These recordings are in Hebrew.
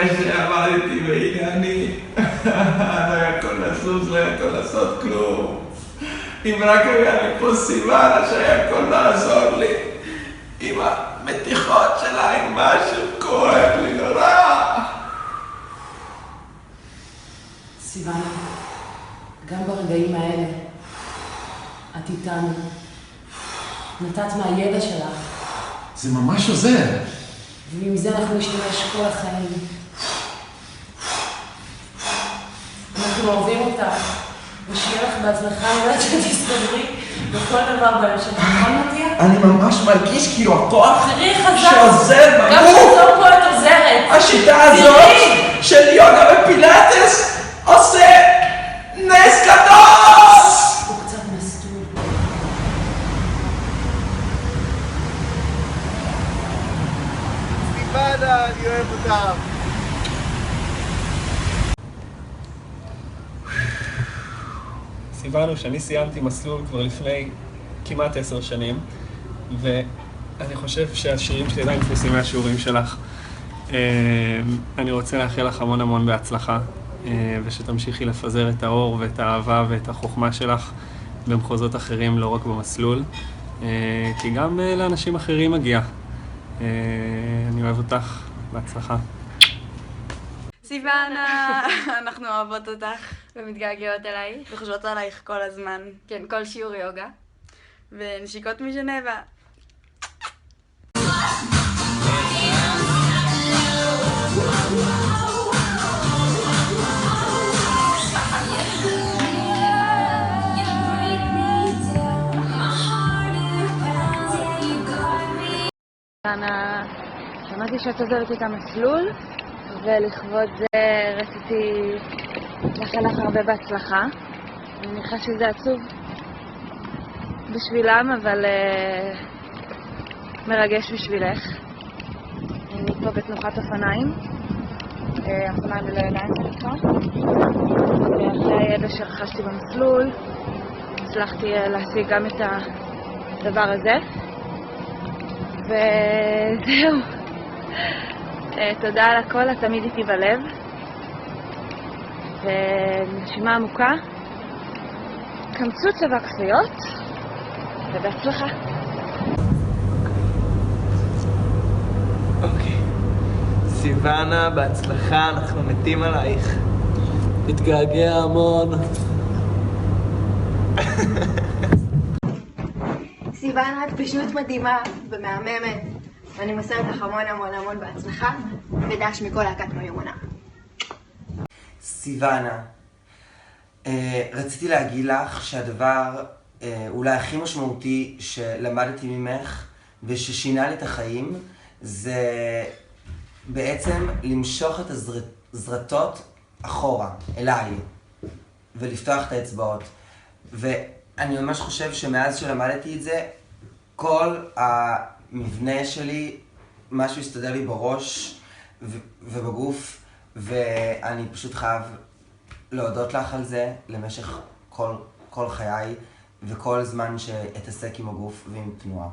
אחרי שעמדתי והנה אני לא יכול לזוז, לא יכול לעשות כלום. אם רק היה לי פה סיוונה שהיה יכול לעזור לי עם המתיחות שלה, עם משהו כואב לי נורא. סיוונה, גם ברגעים האלה את איתנו. נתת מהידע שלך. זה ממש עוזר. ועם זה אנחנו נשתמש כל החיים. אנחנו אוהבים אותך, ושיהיה לך בהצלחה, אני יודעת שתסתדרי בכל דבר בהמשך. נכון מתיה? אני ממש מרגיש כאילו הכוח חזק. שעוזר בגוף. גם שתור פה את עוזרת. השיטה הזאת של יוגה ופילאטס עושה נס גדול! הוא קצת מסטול. סיוונה, אני אוהב אותך. סיוונה, שאני סיימתי מסלול כבר לפני כמעט 10 שנים, ואני חושב שהשירים שלי עדיין תפוסים מהשיעורים שלך. אני רוצה לאחל לך המון המון בהצלחה, ושתמשיכי לפזר את האור ואת האהבה ואת החוכמה שלך במחוזות אחרים, לא רק במסלול, כי גם לאנשים אחרים מגיע. אני אוהב אותך, בהצלחה. סיוונה, אנחנו אוהבות אותך ומתגעגעות אלייך וחושבות עלייך כל הזמן. כן, כל שיעור יוגה ונשיקות מז'נבה. סיוונה, שמעתי שאת עוזרת את המסלול, ולכבוד זה רציתי לאחל לך הרבה בהצלחה. אני מניחה שזה עצוב בשבילם, אבל מרגש בשבילך. אני פה בתנוחת אופניים, אופניים ללא ידיים ככה, ואחרי הידע שרכשתי במסלול הצלחתי להשיג גם את הדבר הזה, וזהו. תודה על הכל, את תמיד איתי בלב. ונשימה עמוקה, קמצוץ לבקפיות, ובהצלחה. אוקיי. סיוונה, בהצלחה, אנחנו מתים עלייך. מתגעגע המון. סיוונה, את פשוט מדהימה ומהממת. ואני מסרת לך המון המון המון בהצלחה, ודש מכל להקת מיומנה. סיוונה, רציתי להגיד לך שהדבר אולי הכי משמעותי שלמדתי ממך וששינה לי את החיים, זה בעצם למשוך את הזרטות אחורה, אליי, ולפתוח את האצבעות. ואני ממש חושב שמאז שלמדתי את זה, כל המבנה שלי, משהו הסתדר לי בראש ובגוף, ואני פשוט חייב להודות לך על זה למשך כל חיי וכל זמן שאתעסק עם הגוף ועם תנועה.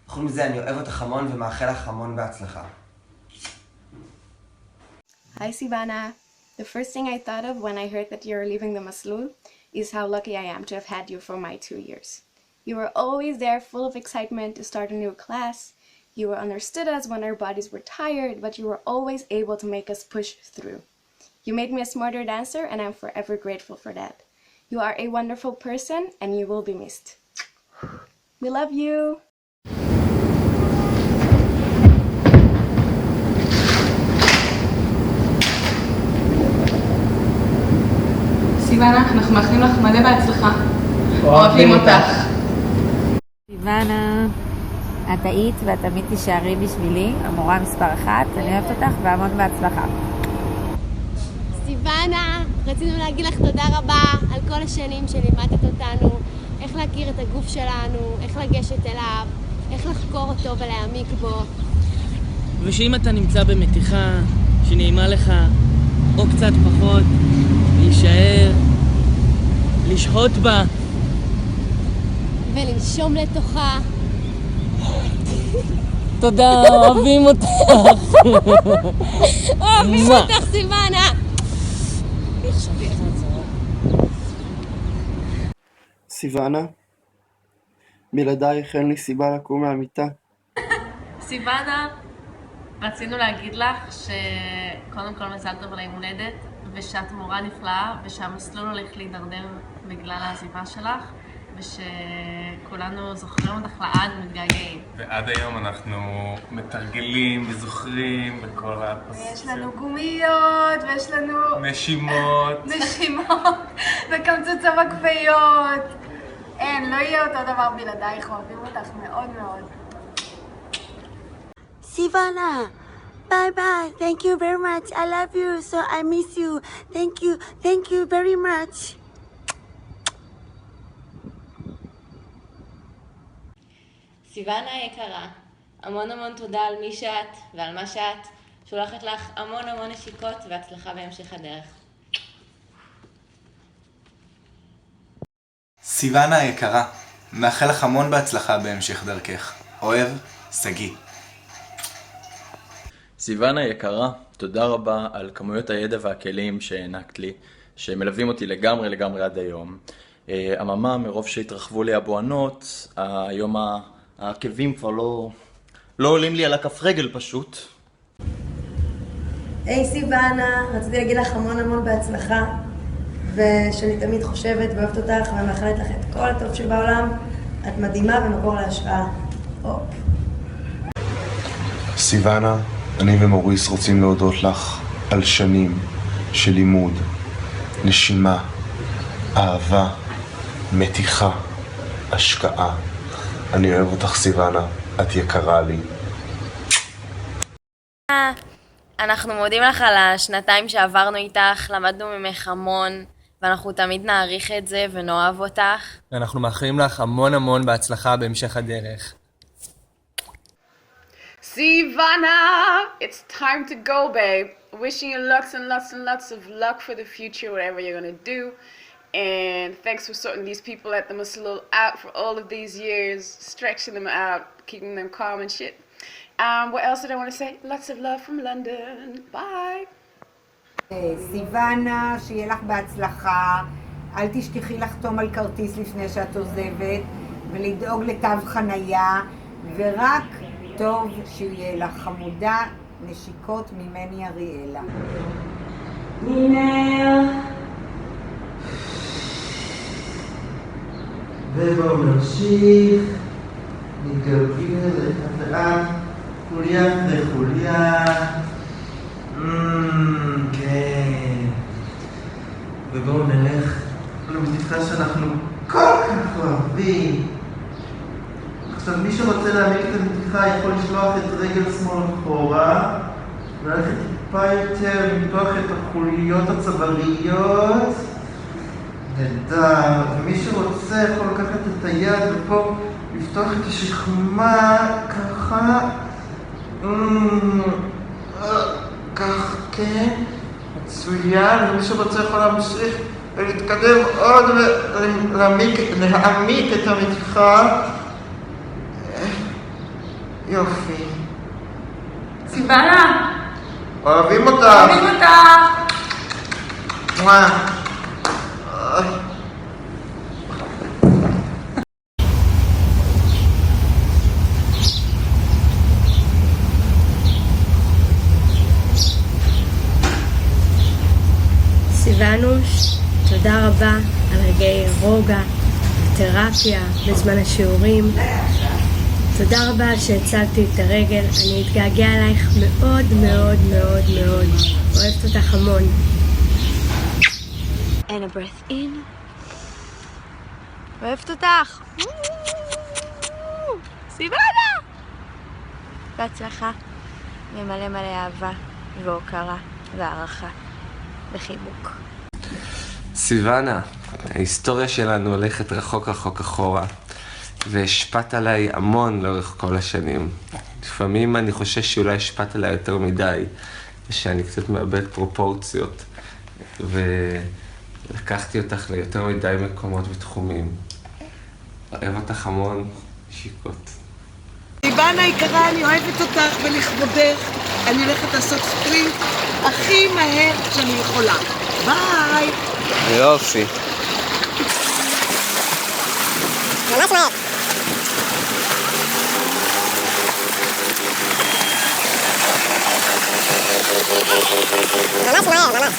חוץ מזה, אני אוהב אותך המון ומאחל לך המון בהצלחה. Hi Sivanna. The first thing I thought of when I heard that you're leaving the Maslul is how lucky I am to have had you for my 2 years. You were always there, full of excitement to start a new class. You were understood us when our bodies were tired, but you were always able to make us push through. You made me a smarter dancer, and I'm forever grateful for that. You are a wonderful person, and you will be missed. We love you! סיוונה, אנחנו מאחלים לך מלא בהצלחה. אוהבים אותך. סיוונה, את היית ואת תמיד תישארי בשבילי, המורה מספר 1, אני אוהבת אותך והמון בהצלחה. סיוונה, רצינו להגיד לך תודה רבה על כל השנים שלימדת אותנו, איך להכיר את הגוף שלנו, איך לגשת אליו, איך לחקור אותו ולהעמיק בו. ושאם אתה נמצא במתיחה שנעימה לך, או קצת פחות, להישאר, לשהות בה ולנשום לתוכה. תודה, אוהבים אותך. אוהבים אותך, סיוונה. סיוונה, בלעדייך אין לי סיבה לקום מהמיטה. סיוונה, רצינו להגיד לך שקודם כל מזל טוב על היום הולדת, ושאת מורה נפלאה, ושהמסלול הולך להידרדר בגלל העזיבה שלך, ושכולנו זוכרים אותך לעד ומתגעגעים. ועד היום אנחנו מתרגלים וזוכרים בכל הפסים. יש לנו גומיות, ויש לנו... נשימות. וקמצוץ המקפיות. אין, לא יהיה אותו דבר בלעדייך, אוהבים אותך מאוד מאוד. Sivana, bye bye. Thank you very much. I love you, so I miss you. Thank you very much. סיוונה היקרה, המון תודה על מי שאת ועל מה שאת. שולחת לך המון נשיקות והצלחה בהמשך הדרך. סיוונה היקרה, מאחל לך המון בהצלחה בהמשך דרכך. אוהב, סגי. סיוונה יקרה, תודה רבה על כמויות הידע והכלים שהענקת לי, שמלווים אותי לגמרי עד היום. אממה, מרוב שהתרחבו לי הבוענות, היום העקבים כבר לא עולים לי על הכף רגל פשוט. היי סיוונה, רציתי להגיד לך המון בהצלחה, ושאני תמיד חושבת ואוהבת אותך ומאחלת לך את כל הטוב שבעולם. את מדהימה ומקור להשפעה. סיוונה, אני ומוריס רוצים להודות לך על שנים של לימוד, נשימה, אהבה, מתיחה, השקעה. אני אוהב אותך סיוונה, את יקרה לי. אנחנו מודים לך על השנתיים שעברנו איתך, למדנו ממך המון, ואנחנו תמיד נעריך את זה ונאהב אותך. ואנחנו מאחלים לך המון בהצלחה בהמשך הדרך. Sivana, it's time to go, babe. Wishing you lots of luck for the future, whatever you're gonna do. And thanks for sorting these people at the Maslul out for all of these years, stretching them out, keeping them calm and shit. What else did I want to say? Lots of love from London. Bye. סיוונה, שיהיה לך בהצלחה. אל תשכחי לחתום על כרטיס לפני שאת עוזבת, ולדאוג לתו חנייה, ורק טוב שיהיה לך. חמודה, נשיקות ממני אריאלה. הנה. ובואו נמשיך, מתגלגלים לאט חוליה אחרי חוליה. כן. ובואו נלך למתיחה שאנחנו כל כך אוהבים. עכשיו, מי שרוצה להעמיק את המתיחה יכול לשלוח את רגל שמאל אחורה, וללכת טיפה יותר, למתוח את החוליות הצוואריות. נהדר. ומי שרוצה יכול לקחת את היד ופה לפתוח את השכמה ככה. כך, כן. מצוין. ומי שרוצה יכול להמשיך ולהתקדם עוד ולהעמיק את המתיחה. יופי. סיוונה! אוהבים אותך! אוהבים אותך! מואה! סיוונוש, תודה רבה על רגעי רוגע, תרפיה בזמן השיעורים. תודה רבה שהצלתי את הרגל, אני אתגעגע עלייך מאוד. אוהבת אותך המון. And a breath in. אוהבת אותך. סיוונה! בהצלחה. מלא אהבה והוקרה והערכה וחיבוק. סיוונה, ההיסטוריה שלנו הולכת רחוק אחורה. והשפעת עליי המון לאורך כל השנים. לפעמים אני חושש שאולי השפעת עליי יותר מדי, ושאני קצת מאבד פרופורציות, ולקחתי אותך ליותר מדי מקומות ותחומים. אוהב אותך המון, נשיקות. סיוונה! סיוונה יקרה, אני אוהבת אותך ולכבודך. אני הולכת לעשות ספרינט הכי מהר שאני יכולה. ביי! יופי. ממש מהר. ממש מהר, ממש.